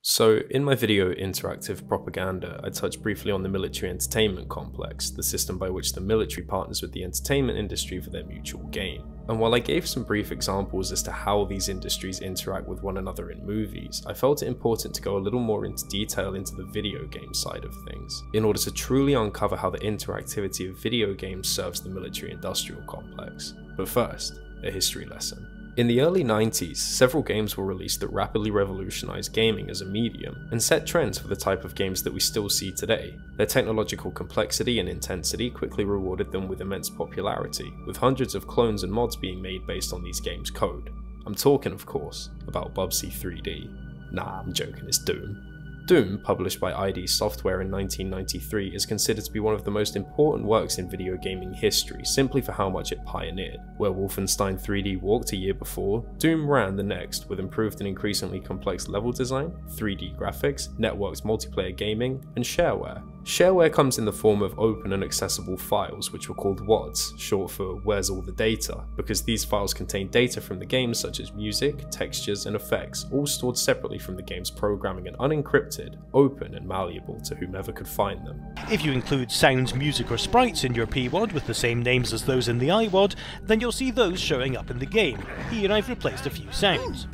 So, in my video Interactive Propaganda, I touched briefly on the military entertainment complex, the system by which the military partners with the entertainment industry for their mutual gain. And while I gave some brief examples as to how these industries interact with one another in movies, I felt it important to go a little more into detail into the video game side of things, in order to truly uncover how the interactivity of video games serves the military-industrial complex. But first, a history lesson. In the early 90s, several games were released that rapidly revolutionized gaming as a medium, and set trends for the type of games that we still see today. Their technological complexity and intensity quickly rewarded them with immense popularity, with hundreds of clones and mods being made based on these games' code. I'm talking, of course, about Bubsy 3D. Nah, I'm joking, it's Doom. Doom, published by ID Software in 1993, is considered to be one of the most important works in video gaming history simply for how much it pioneered. Where Wolfenstein 3D walked a year before, Doom ran the next with improved and increasingly complex level design, 3D graphics, networked multiplayer gaming, and shareware. Shareware comes in the form of open and accessible files, which were called WADs, short for Where's All the Data, because these files contain data from the game such as music, textures, and effects, all stored separately from the game's programming and unencrypted, open and malleable to whomever could find them. If you include sounds, music or sprites in your PWAD with the same names as those in the iWAD, then you'll see those showing up in the game. Here I've replaced a few sounds.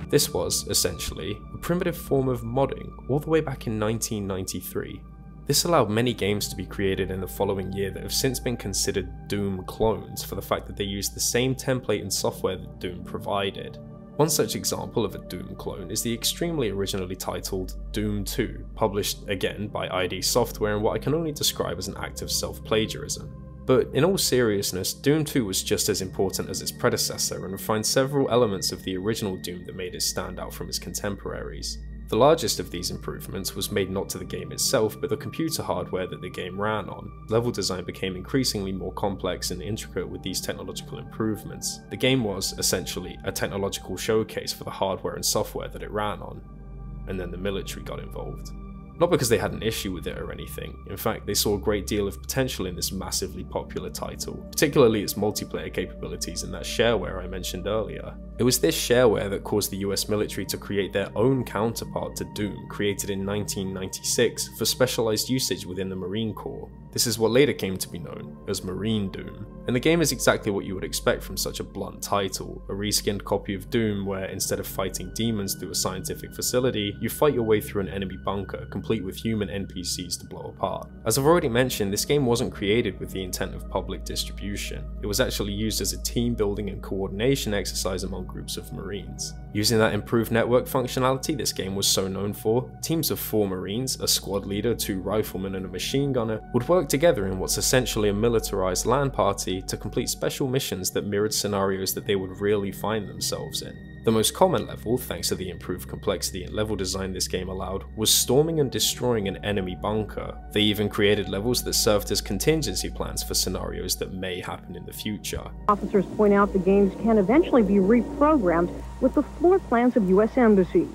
This was, essentially, a primitive form of modding all the way back in 1993. This allowed many games to be created in the following year that have since been considered Doom clones for the fact that they used the same template and software that Doom provided. One such example of a Doom clone is the extremely originally titled Doom 2, published again by ID Software in what I can only describe as an act of self-plagiarism. But in all seriousness, Doom 2 was just as important as its predecessor and refined several elements of the original Doom that made it stand out from its contemporaries. The largest of these improvements was made not to the game itself, but the computer hardware that the game ran on. Level design became increasingly more complex and intricate with these technological improvements. The game was, essentially, a technological showcase for the hardware and software that it ran on. And then the military got involved. Not because they had an issue with it or anything, in fact they saw a great deal of potential in this massively popular title, particularly its multiplayer capabilities and that shareware I mentioned earlier. It was this shareware that caused the US military to create their own counterpart to Doom, created in 1996 for specialized usage within the Marine Corps. This is what later came to be known as Marine Doom. And the game is exactly what you would expect from such a blunt title, a reskinned copy of Doom where instead of fighting demons through a scientific facility, you fight your way through an enemy bunker, complete with human NPCs to blow apart. As I've already mentioned, this game wasn't created with the intent of public distribution. It was actually used as a team building and coordination exercise among groups of Marines. Using that improved network functionality this game was so known for, teams of 4 Marines, a squad leader, 2 riflemen and a machine gunner would work together in what's essentially a militarized LAN party to complete special missions that mirrored scenarios that they would really find themselves in. The most common level, thanks to the improved complexity and level design this game allowed, was storming and destroying an enemy bunker. They even created levels that served as contingency plans for scenarios that may happen in the future. Officers point out the games can eventually be reprogrammed with the floor plans of U.S. embassies.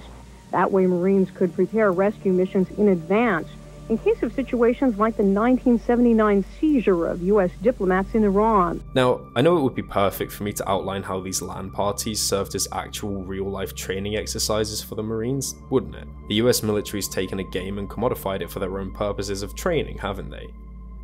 That way Marines could prepare rescue missions in advance in case of situations like the 1979 seizure of U.S. diplomats in Iran. Now, I know it would be perfect for me to outline how these LAN parties served as actual real-life training exercises for the Marines, wouldn't it? The US military's taken a game and commodified it for their own purposes of training, haven't they?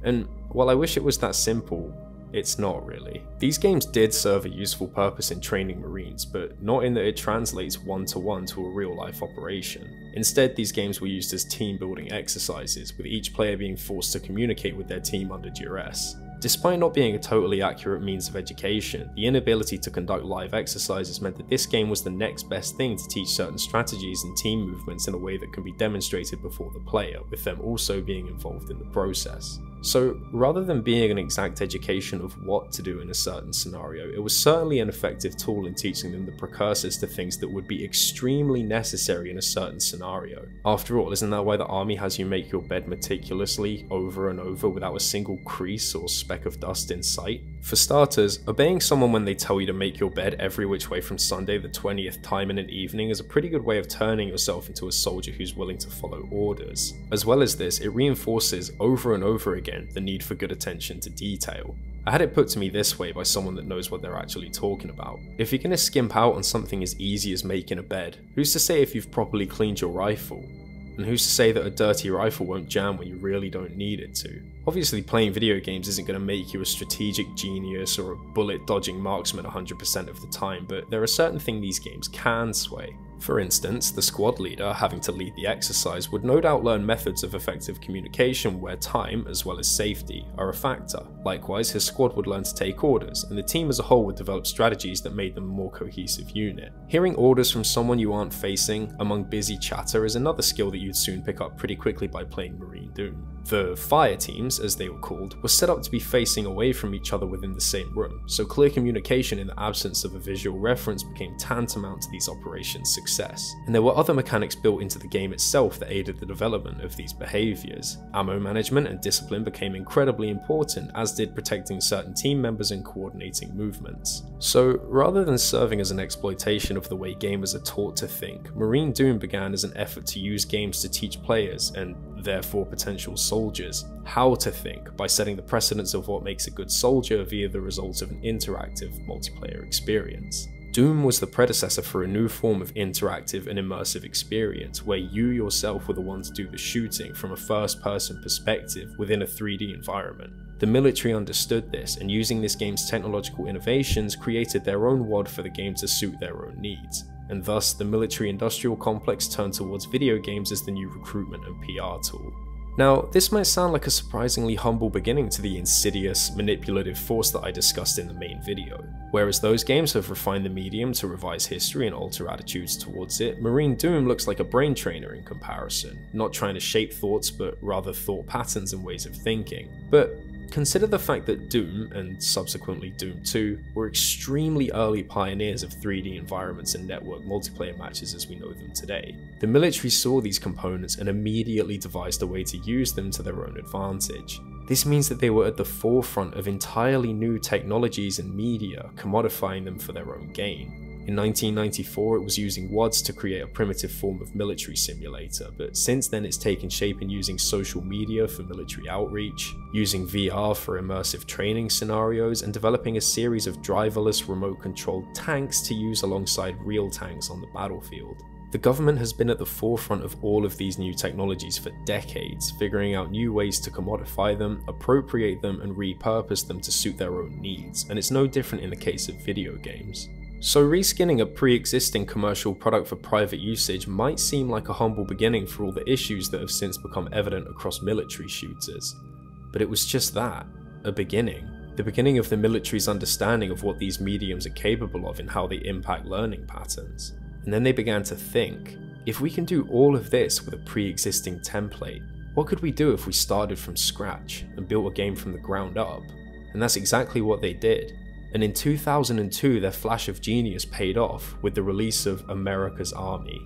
And while I wish it was that simple, it's not really. These games did serve a useful purpose in training Marines, but not in that it translates one-to-one to a real-life operation. Instead, these games were used as team-building exercises, with each player being forced to communicate with their team under duress. Despite not being a totally accurate means of education, the inability to conduct live exercises meant that this game was the next best thing to teach certain strategies and team movements in a way that can be demonstrated before the player, with them also being involved in the process. So, rather than being an exact education of what to do in a certain scenario, it was certainly an effective tool in teaching them the precursors to things that would be extremely necessary in a certain scenario. After all, isn't that why the army has you make your bed meticulously over and over without a single crease or speck of dust in sight? For starters, obeying someone when they tell you to make your bed every which way from Sunday the 20th time in an evening is a pretty good way of turning yourself into a soldier who's willing to follow orders. As well as this, it reinforces over and over again again the need for good attention to detail. I had it put to me this way by someone that knows what they're actually talking about. If you're going to skimp out on something as easy as making a bed, who's to say if you've properly cleaned your rifle? And who's to say that a dirty rifle won't jam when you really don't need it to? Obviously playing video games isn't going to make you a strategic genius or a bullet dodging marksman 100% of the time, but there are certain things these games can sway. For instance, the squad leader, having to lead the exercise, would no doubt learn methods of effective communication where time, as well as safety, are a factor. Likewise, his squad would learn to take orders, and the team as a whole would develop strategies that made them a more cohesive unit. Hearing orders from someone you aren't facing among busy chatter is another skill that you'd soon pick up pretty quickly by playing Marine Doom. The fire teams, as they were called, were set up to be facing away from each other within the same room, so clear communication in the absence of a visual reference became tantamount to these operations' success. And there were other mechanics built into the game itself that aided the development of these behaviours. Ammo management and discipline became incredibly important, as did protecting certain team members and coordinating movements. So rather than serving as an exploitation of the way gamers are taught to think, Marine Doom began as an effort to use games to teach players, and therefore potential soldiers, how to think by setting the precedence of what makes a good soldier via the results of an interactive multiplayer experience. Doom was the predecessor for a new form of interactive and immersive experience where you yourself were the one to do the shooting from a first-person perspective within a 3D environment. The military understood this, and using this game's technological innovations created their own WOD for the game to suit their own needs. And thus, the military-industrial complex turned towards video games as the new recruitment and PR tool. Now, this might sound like a surprisingly humble beginning to the insidious, manipulative force that I discussed in the main video. Whereas those games have refined the medium to revise history and alter attitudes towards it, Marine Doom looks like a brain trainer in comparison, not trying to shape thoughts but rather thought patterns and ways of thinking. But consider the fact that Doom, and subsequently Doom 2, were extremely early pioneers of 3D environments and network multiplayer matches as we know them today. The military saw these components and immediately devised a way to use them to their own advantage. This means that they were at the forefront of entirely new technologies and media, commodifying them for their own gain. In 1994, it was using WODs to create a primitive form of military simulator, but since then it's taken shape in using social media for military outreach, using VR for immersive training scenarios, and developing a series of driverless, remote-controlled tanks to use alongside real tanks on the battlefield. The government has been at the forefront of all of these new technologies for decades, figuring out new ways to commodify them, appropriate them, and repurpose them to suit their own needs, and it's no different in the case of video games. So reskinning a pre-existing commercial product for private usage might seem like a humble beginning for all the issues that have since become evident across military shooters. But it was just that, a beginning. The beginning of the military's understanding of what these mediums are capable of and how they impact learning patterns. And then they began to think, if we can do all of this with a pre-existing template, what could we do if we started from scratch and built a game from the ground up? And that's exactly what they did. And in 2002, their flash of genius paid off with the release of America's Army.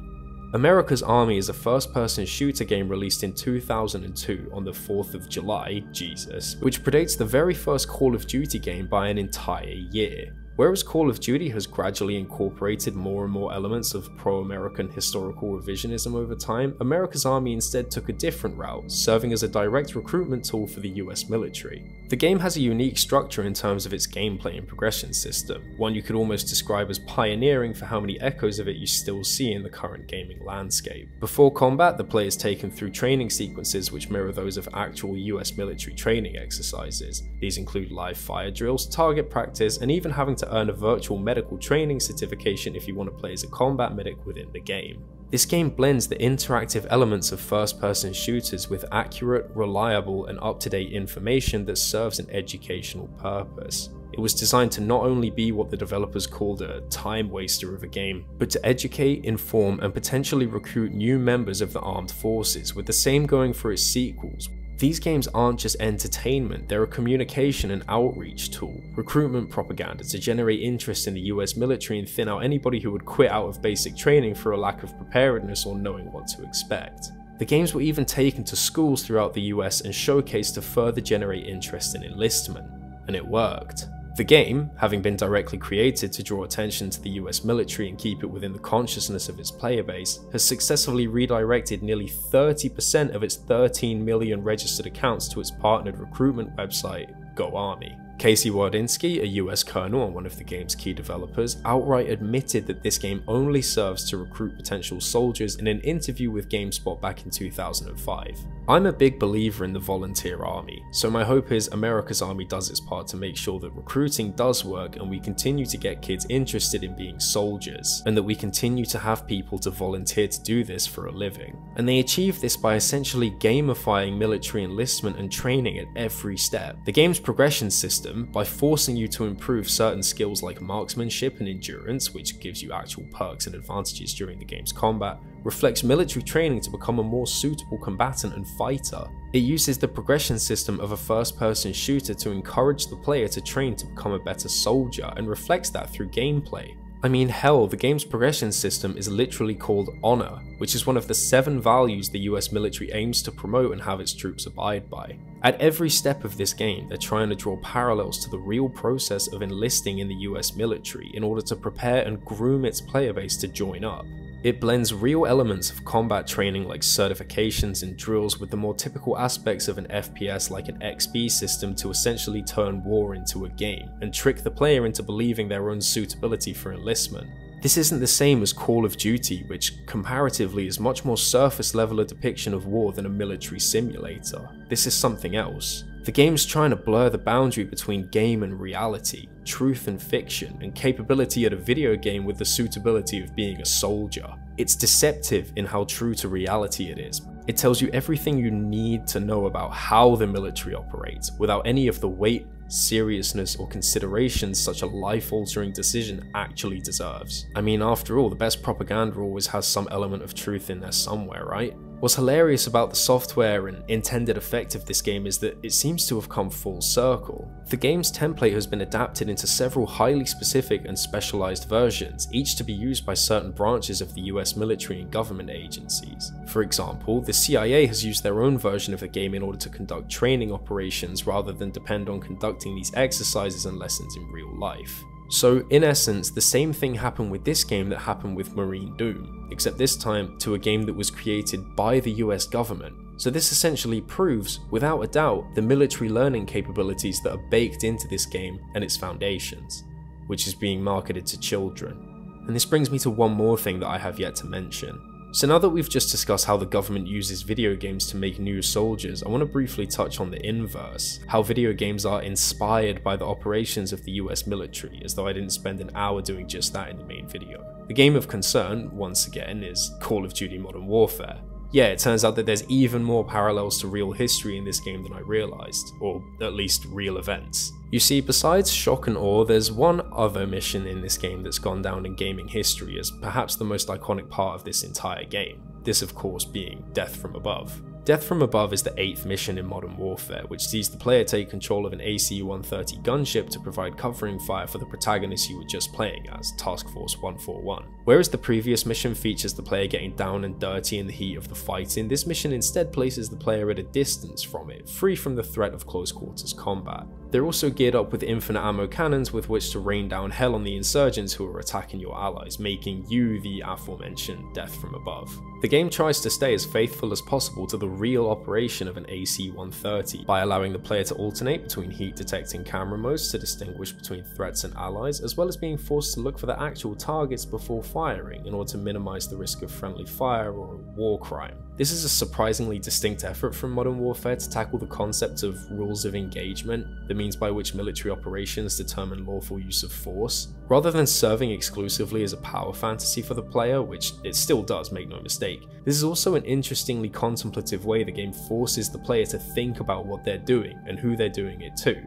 America's Army is a first-person shooter game released in 2002 on the 4th of July, Jesus, which predates the very first Call of Duty game by an entire year. Whereas Call of Duty has gradually incorporated more and more elements of pro-American historical revisionism over time, America's Army instead took a different route, serving as a direct recruitment tool for the US military. The game has a unique structure in terms of its gameplay and progression system, one you could almost describe as pioneering for how many echoes of it you still see in the current gaming landscape. Before combat, the player is taken through training sequences which mirror those of actual US military training exercises. These include live fire drills, target practice, and even having to earn a virtual medical training certification if you want to play as a combat medic within the game. This game blends the interactive elements of first-person shooters with accurate, reliable, and up-to-date information that serves an educational purpose. It was designed to not only be what the developers called a time waster of a game, but to educate, inform, and potentially recruit new members of the armed forces, with the same going for its sequels. These games aren't just entertainment, they're a communication and outreach tool, recruitment propaganda to generate interest in the US military and thin out anybody who would quit out of basic training for a lack of preparedness or knowing what to expect. The games were even taken to schools throughout the US and showcased to further generate interest in enlistment. And it worked. The game, having been directly created to draw attention to the US military and keep it within the consciousness of its player base, has successfully redirected nearly 30% of its 13 million registered accounts to its partnered recruitment website, GoArmy. Casey Wardinsky, a US colonel and one of the game's key developers, outright admitted that this game only serves to recruit potential soldiers in an interview with GameSpot back in 2005. I'm a big believer in the volunteer army, so my hope is America's Army does its part to make sure that recruiting does work and we continue to get kids interested in being soldiers, and that we continue to have people to volunteer to do this for a living. And they achieve this by essentially gamifying military enlistment and training at every step. The game's progression system, by forcing you to improve certain skills like marksmanship and endurance, which gives you actual perks and advantages during the game's combat, reflects military training to become a more suitable combatant and fighter. It uses the progression system of a first-person shooter to encourage the player to train to become a better soldier, and reflects that through gameplay. I mean, hell, the game's progression system is literally called honor, which is one of the 7 values the US military aims to promote and have its troops abide by. At every step of this game, they're trying to draw parallels to the real process of enlisting in the US military in order to prepare and groom its player base to join up. It blends real elements of combat training like certifications and drills with the more typical aspects of an FPS like an XP system to essentially turn war into a game, and trick the player into believing their own suitability for enlistment. This isn't the same as Call of Duty, which comparatively is much more surface level a depiction of war than a military simulator. This is something else. The game's trying to blur the boundary between game and reality, truth and fiction, and capability at a video game with the suitability of being a soldier. It's deceptive in how true to reality it is. It tells you everything you need to know about how the military operates, without any of the weight, seriousness, or considerations such a life-altering decision actually deserves. I mean, after all, the best propaganda always has some element of truth in there somewhere, right? What's hilarious about the software and intended effect of this game is that it seems to have come full circle. The game's template has been adapted into several highly specific and specialized versions, each to be used by certain branches of the US military and government agencies. For example, the CIA has used their own version of the game in order to conduct training operations rather than depend on conducting these exercises and lessons in real life. So in essence, the same thing happened with this game that happened with Marine Doom, except this time to a game that was created by the US government. So this essentially proves, without a doubt, the military learning capabilities that are baked into this game and its foundations, which is being marketed to children. And this brings me to one more thing that I have yet to mention. So now that we've just discussed how the government uses video games to make new soldiers, I want to briefly touch on the inverse, how video games are inspired by the operations of the US military, as though I didn't spend an hour doing just that in the main video. The game of concern, once again, is Call of Duty Modern Warfare. Yeah, it turns out that there's even more parallels to real history in this game than I realized, or at least real events. You see, besides shock and awe, there's one other mission in this game that's gone down in gaming history as perhaps the most iconic part of this entire game. This, of course, being Death from Above. Death from Above is the 8th mission in Modern Warfare, which sees the player take control of an AC-130 gunship to provide covering fire for the protagonist you were just playing as, Task Force 141. Whereas the previous mission features the player getting down and dirty in the heat of the fighting, this mission instead places the player at a distance from it, free from the threat of close quarters combat. They're also geared up with infinite ammo cannons with which to rain down hell on the insurgents who are attacking your allies, making you the aforementioned Death from Above. The game tries to stay as faithful as possible to the real operation of an AC-130 by allowing the player to alternate between heat detecting camera modes to distinguish between threats and allies, as well as being forced to look for the actual targets before firing in order to minimize the risk of friendly fire or a war crime. This is a surprisingly distinct effort from Modern Warfare to tackle the concept of rules of engagement, the means by which military operations determine lawful use of force. Rather than serving exclusively as a power fantasy for the player, which it still does, make no mistake, this is also an interestingly contemplative way the game forces the player to think about what they're doing and who they're doing it to.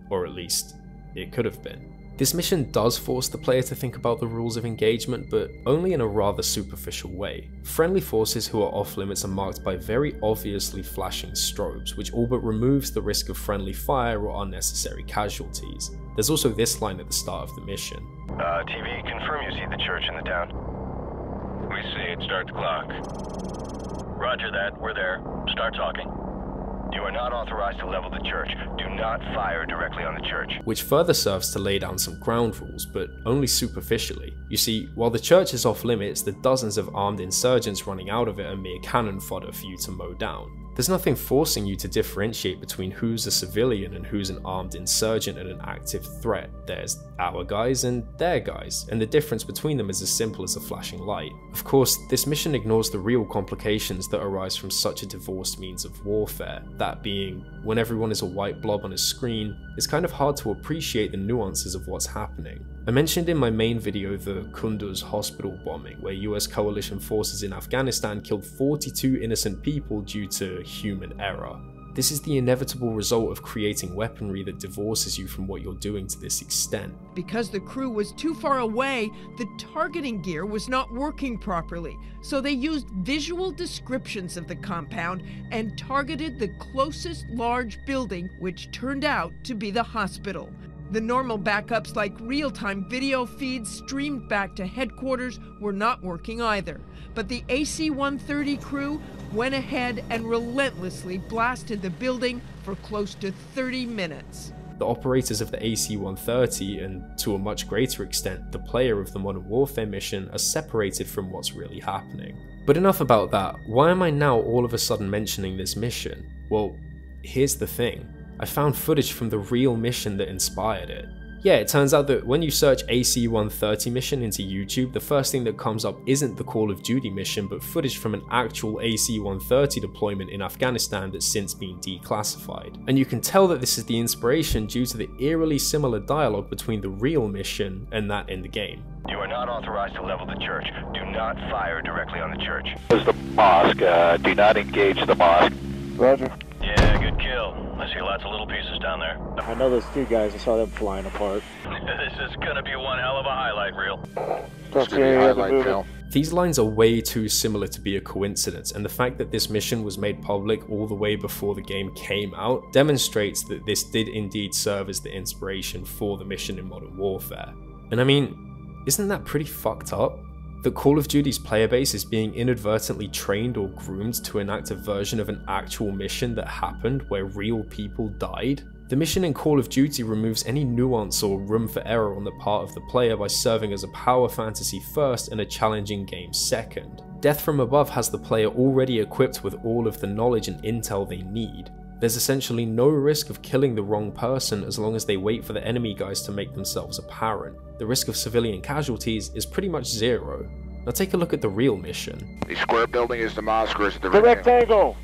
Or at least, it could have been. This mission does force the player to think about the rules of engagement, but only in a rather superficial way. Friendly forces who are off limits are marked by very obviously flashing strobes, which all but removes the risk of friendly fire or unnecessary casualties. There's also this line at the start of the mission. TV, confirm you see the church in the town. We see it. Start the clock. Roger that. We're there. Start talking. You are not authorized to level the church. Do not fire directly on the church. Which further serves to lay down some ground rules, but only superficially. You see, while the church is off limits, the dozens of armed insurgents running out of it are mere cannon fodder for you to mow down. There's nothing forcing you to differentiate between who's a civilian and who's an armed insurgent and an active threat. There's our guys and their guys, and the difference between them is as simple as a flashing light. Of course, this mission ignores the real complications that arise from such a divorced means of warfare, that being, when everyone is a white blob on a screen, it's kind of hard to appreciate the nuances of what's happening. I mentioned in my main video the Kunduz hospital bombing, where US coalition forces in Afghanistan killed 42 innocent people due to human error. This is the inevitable result of creating weaponry that divorces you from what you're doing to this extent. Because the crew was too far away, the targeting gear was not working properly, so they used visual descriptions of the compound and targeted the closest large building, which turned out to be the hospital. The normal backups like real-time video feeds streamed back to headquarters were not working either, but the AC-130 crew went ahead and relentlessly blasted the building for close to 30 minutes. The operators of the AC-130, and to a much greater extent the player of the Modern Warfare mission, are separated from what's really happening. But enough about that. Why am I now all of a sudden mentioning this mission? Well, here's the thing. I found footage from the real mission that inspired it. Yeah, it turns out that when you search AC-130 mission into YouTube, the first thing that comes up isn't the Call of Duty mission, but footage from an actual AC-130 deployment in Afghanistan that's since been declassified. And you can tell that this is the inspiration due to the eerily similar dialogue between the real mission and that in the game. You are not authorized to level the church. Do not fire directly on the church. This is the mosque. Do not engage the mosque. Roger. Yeah, good kill. I see lots of little pieces down there. I know those two guys. I saw them flying apart. This is gonna be one hell of a highlight reel. Trust me, highlight film. These lines are way too similar to be a coincidence, and the fact that this mission was made public all the way before the game came out demonstrates that this did indeed serve as the inspiration for the mission in Modern Warfare. And I mean, isn't that pretty fucked up? That Call of Duty's player base is being inadvertently trained or groomed to enact a version of an actual mission that happened where real people died? The mission in Call of Duty removes any nuance or room for error on the part of the player by serving as a power fantasy first and a challenging game second. Death from Above has the player already equipped with all of the knowledge and intel they need. There's essentially no risk of killing the wrong person as long as they wait for the enemy guys to make themselves apparent. The risk of civilian casualties is pretty much zero. Now take a look at the real mission. The square building is the mosque, or is it the rectangle?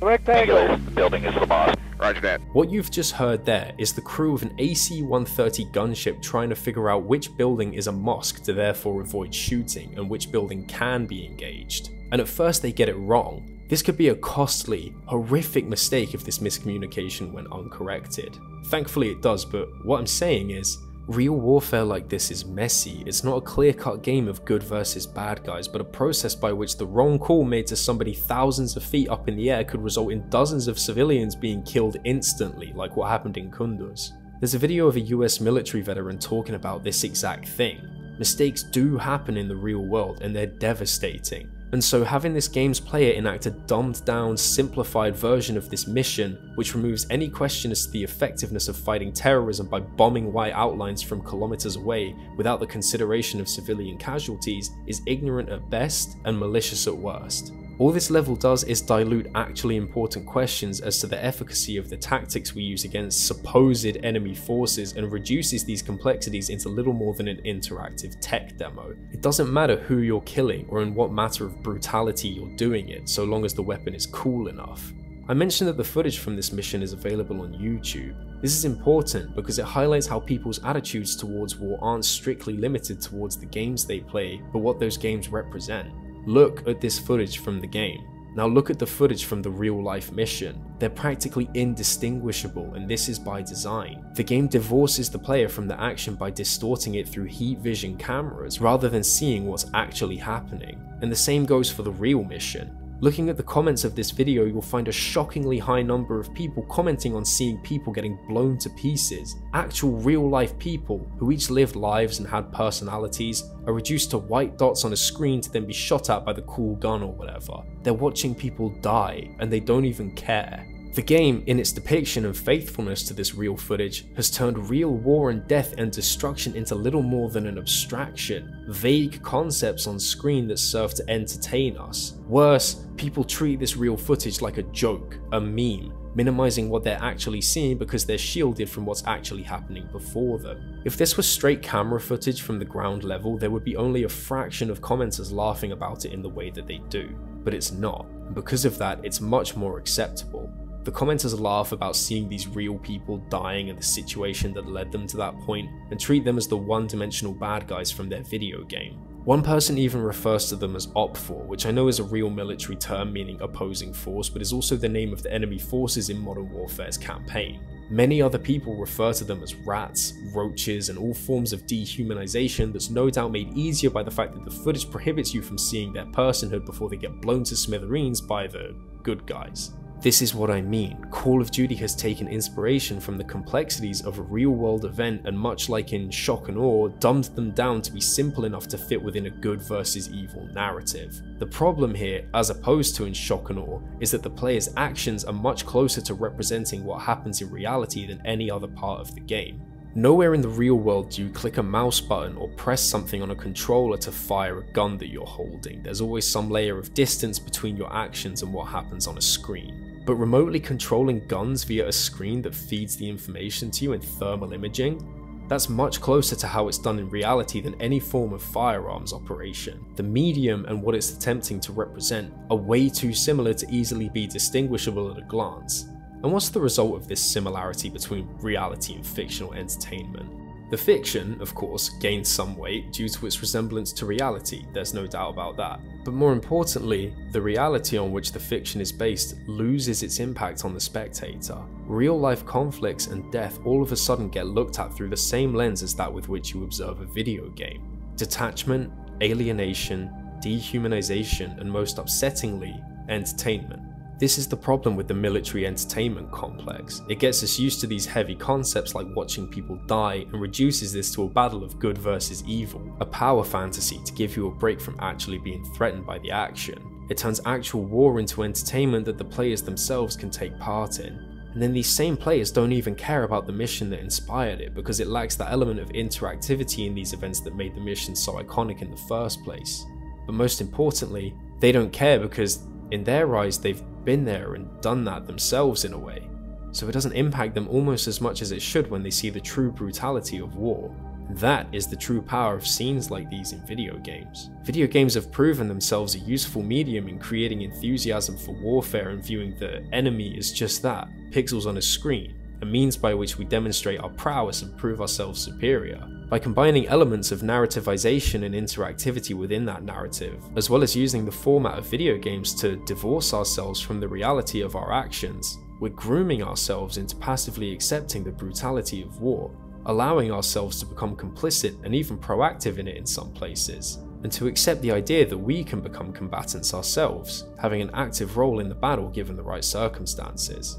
The rectangle! The building is the mosque. Roger that. What you've just heard there is the crew of an AC-130 gunship trying to figure out which building is a mosque to therefore avoid shooting and which building can be engaged. And at first they get it wrong. This could be a costly, horrific mistake if this miscommunication went uncorrected. Thankfully it does, but what I'm saying is, real warfare like this is messy. It's not a clear-cut game of good versus bad guys, but a process by which the wrong call made to somebody thousands of feet up in the air could result in dozens of civilians being killed instantly, like what happened in Kunduz. There's a video of a US military veteran talking about this exact thing. Mistakes do happen in the real world, and they're devastating. And so having this game's player enact a dumbed down, simplified version of this mission, which removes any question as to the effectiveness of fighting terrorism by bombing white outlines from kilometers away without the consideration of civilian casualties, is ignorant at best and malicious at worst. All this level does is dilute actually important questions as to the efficacy of the tactics we use against supposed enemy forces and reduces these complexities into little more than an interactive tech demo. It doesn't matter who you're killing or in what matter of brutality you're doing it, so long as the weapon is cool enough. I mentioned that the footage from this mission is available on YouTube. This is important because it highlights how people's attitudes towards war aren't strictly limited towards the games they play, but what those games represent. Look at this footage from the game. Now look at the footage from the real life mission. They're practically indistinguishable, and this is by design. The game divorces the player from the action by distorting it through heat vision cameras rather than seeing what's actually happening. And the same goes for the real mission. Looking at the comments of this video, you'll find a shockingly high number of people commenting on seeing people getting blown to pieces. Actual real-life people, who each lived lives and had personalities, are reduced to white dots on a screen to then be shot at by the cool gun or whatever. They're watching people die, and they don't even care. The game, in its depiction and faithfulness to this real footage, has turned real war and death and destruction into little more than an abstraction, vague concepts on screen that serve to entertain us. Worse, people treat this real footage like a joke, a meme, minimizing what they're actually seeing because they're shielded from what's actually happening before them. If this was straight camera footage from the ground level, there would be only a fraction of commenters laughing about it in the way that they do, but it's not, and because of that, it's much more acceptable. The commenters laugh about seeing these real people dying and the situation that led them to that point, and treat them as the one-dimensional bad guys from their video game. One person even refers to them as OPFOR, which I know is a real military term meaning opposing force, but is also the name of the enemy forces in Modern Warfare's campaign. Many other people refer to them as rats, roaches, and all forms of dehumanization that's no doubt made easier by the fact that the footage prohibits you from seeing their personhood before they get blown to smithereens by the good guys. This is what I mean. Call of Duty has taken inspiration from the complexities of a real-world event and, much like in Shock and Awe, dumbed them down to be simple enough to fit within a good versus evil narrative. The problem here, as opposed to in Shock and Awe, is that the player's actions are much closer to representing what happens in reality than any other part of the game. Nowhere in the real world do you click a mouse button or press something on a controller to fire a gun that you're holding. There's always some layer of distance between your actions and what happens on a screen. But remotely controlling guns via a screen that feeds the information to you in thermal imaging, that's much closer to how it's done in reality than any form of firearms operation. The medium and what it's attempting to represent are way too similar to easily be distinguishable at a glance. And what's the result of this similarity between reality and fictional entertainment? The fiction, of course, gains some weight due to its resemblance to reality, there's no doubt about that. But more importantly, the reality on which the fiction is based loses its impact on the spectator. Real-life conflicts and death all of a sudden get looked at through the same lens as that with which you observe a video game. Detachment, alienation, dehumanization, and most upsettingly, entertainment. This is the problem with the military entertainment complex. It gets us used to these heavy concepts like watching people die and reduces this to a battle of good versus evil, a power fantasy to give you a break from actually being threatened by the action. It turns actual war into entertainment that the players themselves can take part in. And then these same players don't even care about the mission that inspired it because it lacks that element of interactivity in these events that made the mission so iconic in the first place. But most importantly, they don't care because in their eyes they've been there and done that themselves in a way, so it doesn't impact them almost as much as it should when they see the true brutality of war. That is the true power of scenes like these in video games. Video games have proven themselves a useful medium in creating enthusiasm for warfare and viewing the enemy as just that, pixels on a screen, a means by which we demonstrate our prowess and prove ourselves superior. By combining elements of narrativization and interactivity within that narrative, as well as using the format of video games to divorce ourselves from the reality of our actions, we're grooming ourselves into passively accepting the brutality of war, allowing ourselves to become complicit and even proactive in it in some places, and to accept the idea that we can become combatants ourselves, having an active role in the battle given the right circumstances.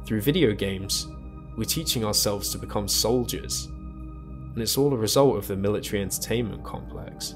Through video games, we're teaching ourselves to become soldiers, and it's all a result of the military entertainment complex.